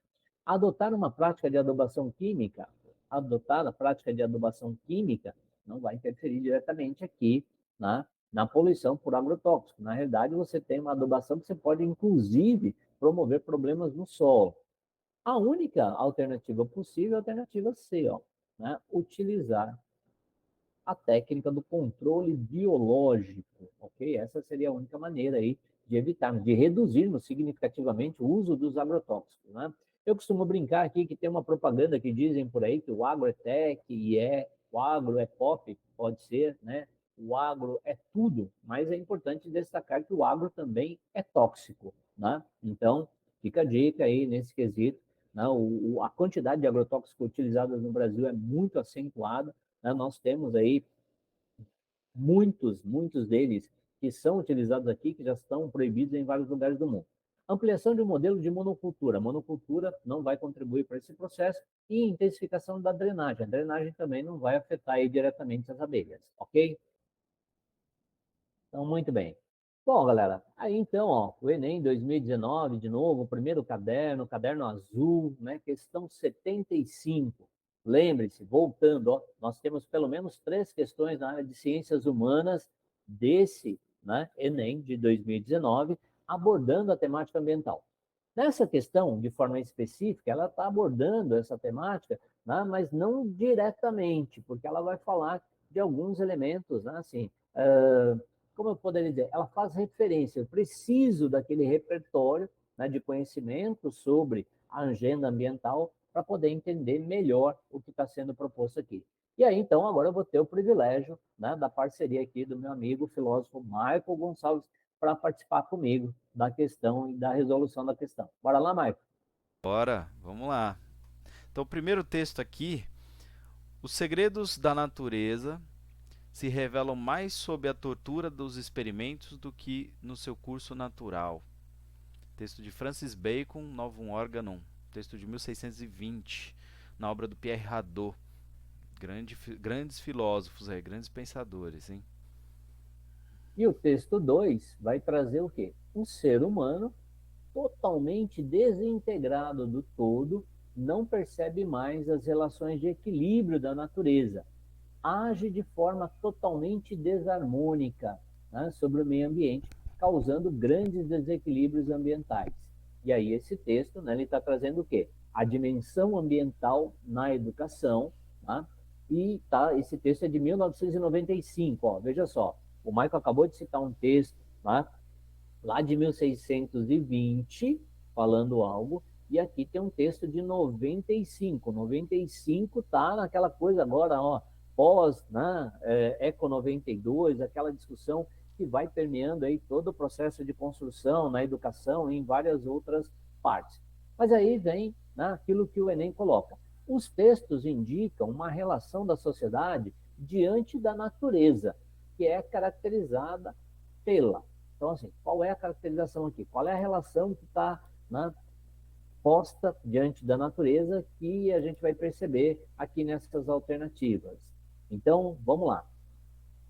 Adotar uma prática de adubação química, adotar a prática de adubação química não vai interferir diretamente aqui, né, na poluição por agrotóxico. Na realidade, você tem uma adubação que você pode, inclusive, promover problemas no solo. A única alternativa possível é a alternativa C, ó, né? Utilizar a técnica do controle biológico, ok? Essa seria a única maneira aí de evitarmos, de reduzirmos significativamente o uso dos agrotóxicos, né? Eu costumo brincar aqui que tem uma propaganda que dizem por aí que o agro é tech e o agro é pop, pode ser, né? O agro é tudo, mas é importante destacar que o agro também é tóxico, né? Então, fica a dica aí nesse quesito, né? A quantidade de agrotóxicos utilizados no Brasil é muito acentuada, né? Nós temos aí muitos deles que são utilizados aqui, que já estão proibidos em vários lugares do mundo. Ampliação de um modelo de monocultura. Monocultura não vai contribuir para esse processo, e intensificação da drenagem. A drenagem também não vai afetar aí diretamente as abelhas, ok? Então, muito bem. Bom, galera, aí então, ó, o Enem 2019, de novo, o primeiro caderno, caderno azul, né, questão 75. Lembre-se, voltando, ó, nós temos pelo menos 3 questões na área de ciências humanas desse, né, Enem de 2019, abordando a temática ambiental. Nessa questão, de forma específica, ela está abordando essa temática, né, mas não diretamente, porque ela vai falar de alguns elementos, né, assim, como eu poderia dizer, ela faz referência, eu preciso daquele repertório, né, de conhecimento sobre a agenda ambiental para poder entender melhor o que está sendo proposto aqui. E aí, então, agora eu vou ter o privilégio, né, da parceria aqui do meu amigo filósofo Michael Gonçalves para participar comigo da questão e da resolução da questão. Bora lá, Michael? Bora, vamos lá. Então, o primeiro texto aqui, os segredos da natureza se revelam mais sob a tortura dos experimentos do que no seu curso natural. Texto de Francis Bacon, Novum Organum, texto de 1620, na obra do Pierre Hadot. Grandes filósofos aí, grandes pensadores, hein? E o texto 2 vai trazer o quê? Um ser humano totalmente desintegrado do todo, não percebe mais as relações de equilíbrio da natureza, age de forma totalmente desarmônica, né, sobre o meio ambiente, causando grandes desequilíbrios ambientais. E aí esse texto, né, ele está trazendo o quê? A dimensão ambiental na educação, tá? E tá, esse texto é de 1995, ó, veja só, o Michael acabou de citar um texto, tá, lá de 1620, falando algo, e aqui tem um texto de 95. 95 tá naquela coisa agora, ó, pós, né, Eco 92, aquela discussão que vai permeando aí todo o processo de construção na educação e em várias outras partes. Mas aí vem, né, aquilo que o Enem coloca. Os textos indicam uma relação da sociedade diante da natureza, que é caracterizada pela. Então, assim, qual é a caracterização aqui? Qual é a relação que está, né, posta diante da natureza que a gente vai perceber aqui nessas alternativas? Então, vamos lá.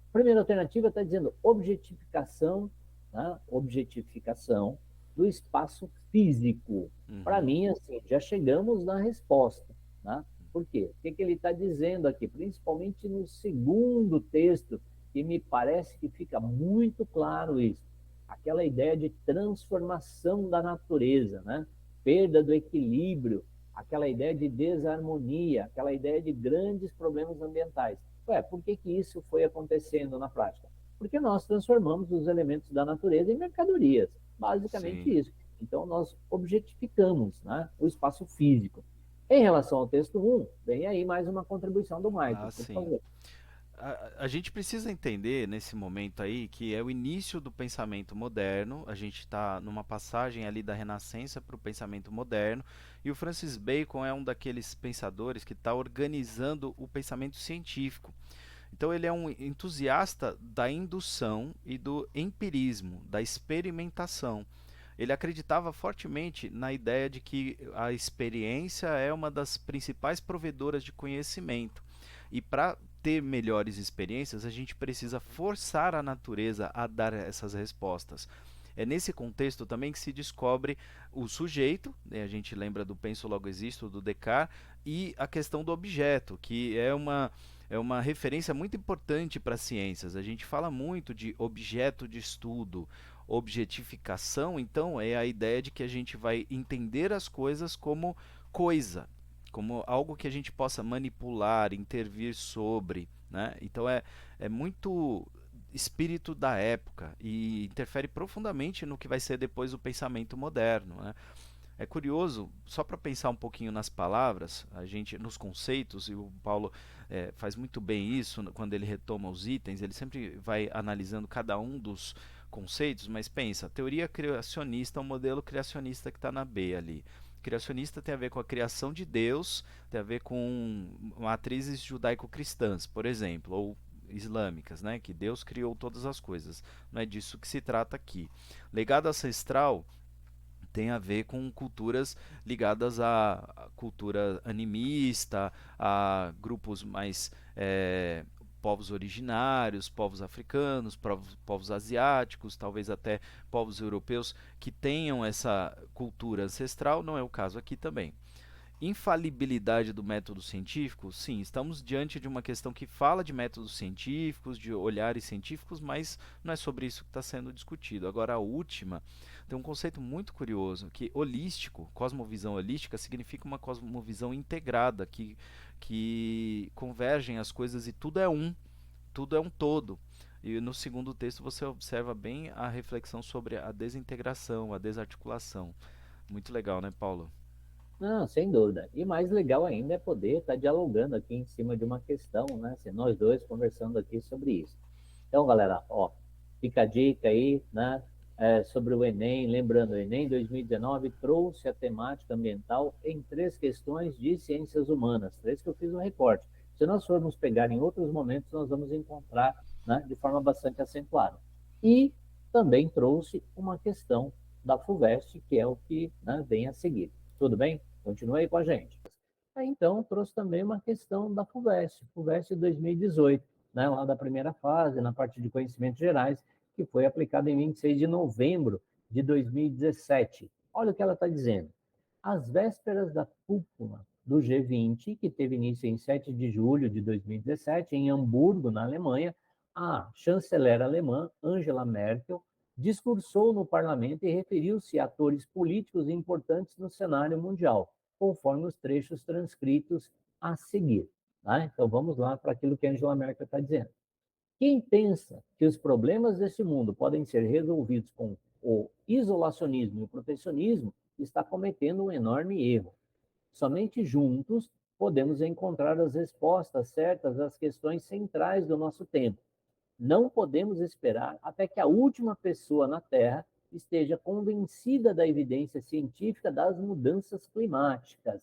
A primeira alternativa está dizendo objetificação, né, objetificação do espaço físico. Para mim, assim, já chegamos na resposta. Né? Por quê? O que ele está dizendo aqui? Principalmente no segundo texto, que me parece que fica muito claro isso. Aquela ideia de transformação da natureza, né? Perda do equilíbrio, aquela ideia de desarmonia, aquela ideia de grandes problemas ambientais. Ué, por que isso foi acontecendo na prática? Porque nós transformamos os elementos da natureza em mercadorias. Basicamente Sim. isso. Então, nós objetificamos, né, o espaço físico. Em relação ao texto 1, vem aí mais uma contribuição do Michael, por Sim. favor. A gente precisa entender nesse momento aí que é o início do pensamento moderno. A gente está numa passagem ali da Renascença para o pensamento moderno, e o Francis Bacon é um daqueles pensadores que está organizando o pensamento científico. Então ele é um entusiasta da indução e do empirismo, da experimentação. Ele acreditava fortemente na ideia de que a experiência é uma das principais provedoras de conhecimento. E para ter melhores experiências, a gente precisa forçar a natureza a dar essas respostas. É nesse contexto também que se descobre o sujeito, né? A gente lembra do penso logo existo, do Descartes, e a questão do objeto, que é uma referência muito importante para as ciências. A gente fala muito de objeto de estudo, objetificação, então é a ideia de que a gente vai entender as coisas como coisa, como algo que a gente possa manipular, intervir sobre, né? Então é muito espírito da época e interfere profundamente no que vai ser depois o pensamento moderno, né? É curioso, só para pensar um pouquinho nas palavras, a gente nos conceitos, e o Paulo faz muito bem isso quando ele retoma os itens, ele sempre vai analisando cada um dos conceitos, mas pensa, teoria criacionista é um modelo criacionista que está na B ali. Criacionista tem a ver com a criação de Deus, tem a ver com matrizes judaico-cristãs, por exemplo, ou islâmicas, né, que Deus criou todas as coisas. Não é disso que se trata aqui. Legado ancestral tem a ver com culturas ligadas à cultura animista, a grupos mais povos originários, povos africanos, povos asiáticos, talvez até povos europeus que tenham essa cultura ancestral. Não é o caso aqui também. Infalibilidade do método científico? Sim, estamos diante de uma questão que fala de métodos científicos, de olhares científicos, mas não é sobre isso que está sendo discutido. Agora, a última tem um conceito muito curioso, que holístico, cosmovisão holística, significa uma cosmovisão integrada, que convergem as coisas e tudo é um todo. E no segundo texto você observa bem a reflexão sobre a desintegração, a desarticulação. Muito legal, né, Paulo? Não, sem dúvida. E mais legal ainda é poder estar dialogando aqui em cima de uma questão, né? Assim, nós dois conversando aqui sobre isso. Então, galera, ó, fica a dica aí, né? Sobre o Enem. Lembrando, o Enem 2019 trouxe a temática ambiental em 3 questões de ciências humanas, 3 que eu fiz um recorte. Se nós formos pegar em outros momentos, nós vamos encontrar, né, de forma bastante acentuada. E também trouxe uma questão da FUVEST, que é o que, né, vem a seguir. Tudo bem? Continua aí com a gente. Aí, então, trouxe também uma questão da FUVEST 2018, né, lá da primeira fase, na parte de conhecimentos gerais, que foi aplicada em 26 de novembro de 2017. Olha o que ela está dizendo. Às vésperas da cúpula do G20, que teve início em 7 de julho de 2017, em Hamburgo, na Alemanha, a chanceler alemã Angela Merkel discursou no parlamento e referiu-se a atores políticos importantes no cenário mundial, conforme os trechos transcritos a seguir. Tá? Então vamos lá para aquilo que a Angela Merkel está dizendo. Quem pensa que os problemas deste mundo podem ser resolvidos com o isolacionismo e o protecionismo está cometendo um enorme erro. Somente juntos podemos encontrar as respostas certas às questões centrais do nosso tempo. Não podemos esperar até que a última pessoa na Terra esteja convencida da evidência científica das mudanças climáticas.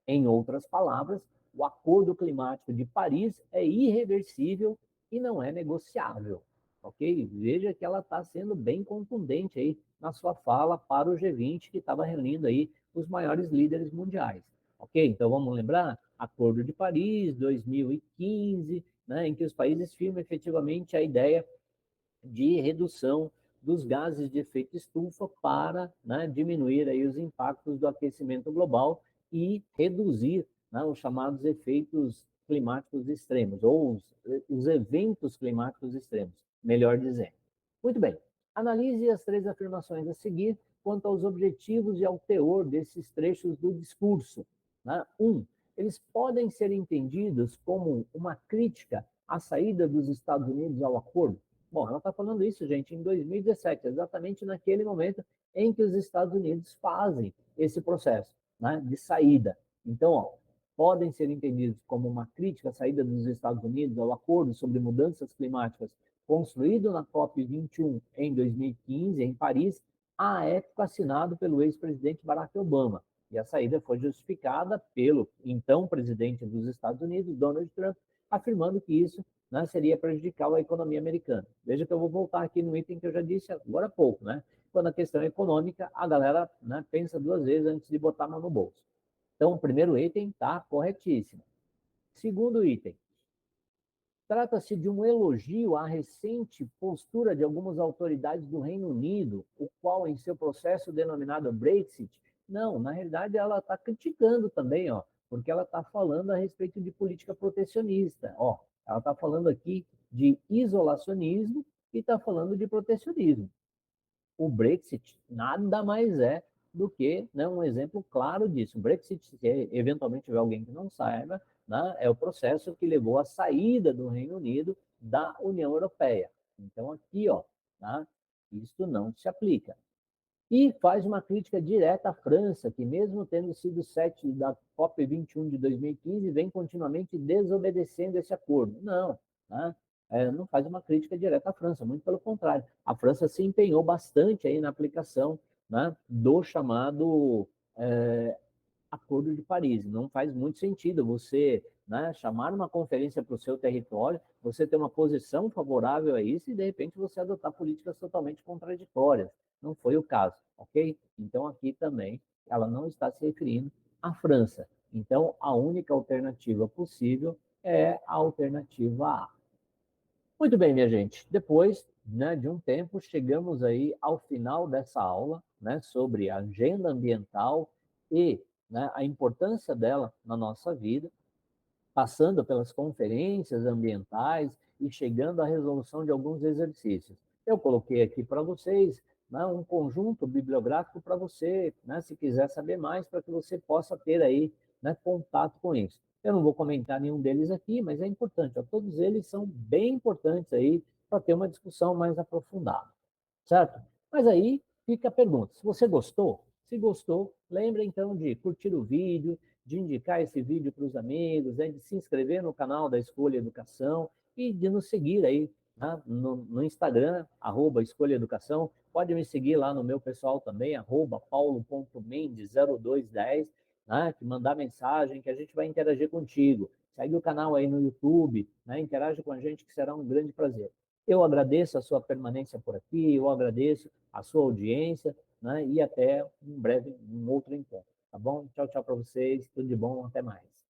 Em outras palavras, o Acordo Climático de Paris é irreversível e não é negociável. Ok? Veja que ela está sendo bem contundente aí na sua fala para o G20, que estava reunindo aí os maiores líderes mundiais. Ok? Então vamos lembrar? Acordo de Paris, 2015, né, em que os países firmam efetivamente a ideia de redução dos gases de efeito estufa para, né, diminuir aí os impactos do aquecimento global e reduzir, né, os chamados efeitos climáticos extremos, ou os eventos climáticos extremos, melhor dizendo. Muito bem, analise as três afirmações a seguir quanto aos objetivos e ao teor desses trechos do discurso. Né? Eles podem ser entendidos como uma crítica à saída dos Estados Unidos ao acordo. Bom, ela está falando isso, gente, em 2017, exatamente naquele momento em que os Estados Unidos fazem esse processo, né, de saída. Então, ó, podem ser entendidos como uma crítica à saída dos Estados Unidos ao acordo sobre mudanças climáticas construído na COP21 em 2015, em Paris, à época assinado pelo ex-presidente Barack Obama. E a saída foi justificada pelo então presidente dos Estados Unidos, Donald Trump, afirmando que isso, né, seria prejudicial à economia americana. Veja que eu vou voltar aqui no item que eu já disse agora há pouco, né? Quando a questão é econômica, a galera, né, pensa duas vezes antes de botar a mão no bolso. Então, o primeiro item está corretíssimo. Segundo item, trata-se de um elogio à recente postura de algumas autoridades do Reino Unido, o qual, em seu processo denominado Brexit, não, na realidade ela está criticando também, ó, porque ela está falando a respeito de política protecionista. Ó, ela está falando aqui de isolacionismo e está falando de protecionismo. O Brexit nada mais é do que, né, um exemplo claro disso. O Brexit, se eventualmente tiver alguém que não saiba, né, é o processo que levou à saída do Reino Unido da União Europeia. Então, aqui, ó, tá, isso não se aplica. E faz uma crítica direta à França, que mesmo tendo sido sede da COP21 de 2015, vem continuamente desobedecendo esse acordo. Não, né? Não faz uma crítica direta à França, muito pelo contrário. A França se empenhou bastante aí na aplicação, né, do chamado Acordo de Paris. Não faz muito sentido você, né, chamar uma conferência para o seu território, você ter uma posição favorável a isso e, de repente, você adotar políticas totalmente contraditórias. Não foi o caso, ok? Então, aqui também, ela não está se referindo à França. Então, a única alternativa possível é a alternativa A. Muito bem, minha gente. Depois, né, de um tempo, chegamos aí ao final dessa aula, né, sobre a agenda ambiental e, né, a importância dela na nossa vida, passando pelas conferências ambientais e chegando à resolução de alguns exercícios. Eu coloquei aqui para vocês, né, um conjunto bibliográfico para você, né, se quiser saber mais, para que você possa ter aí, né, contato com isso. Eu não vou comentar nenhum deles aqui, mas é importante, ó, todos eles são bem importantes aí para ter uma discussão mais aprofundada, certo? Mas aí fica a pergunta, se você gostou, se gostou, lembre então de curtir o vídeo, de indicar esse vídeo para os amigos, né, de se inscrever no canal da Escolha Educação e de nos seguir aí, né, no Instagram, @Escolha Educação. Pode me seguir lá no meu pessoal também, @paulo.mendes0210, né, que mandar mensagem que a gente vai interagir contigo. Segue o canal aí no YouTube, né, interage com a gente que será um grande prazer. Eu agradeço a sua permanência por aqui, eu agradeço a sua audiência, né, e até um breve, um outro encontro. Tá bom? bom? Tchau, tchau para vocês, tudo de bom, até mais.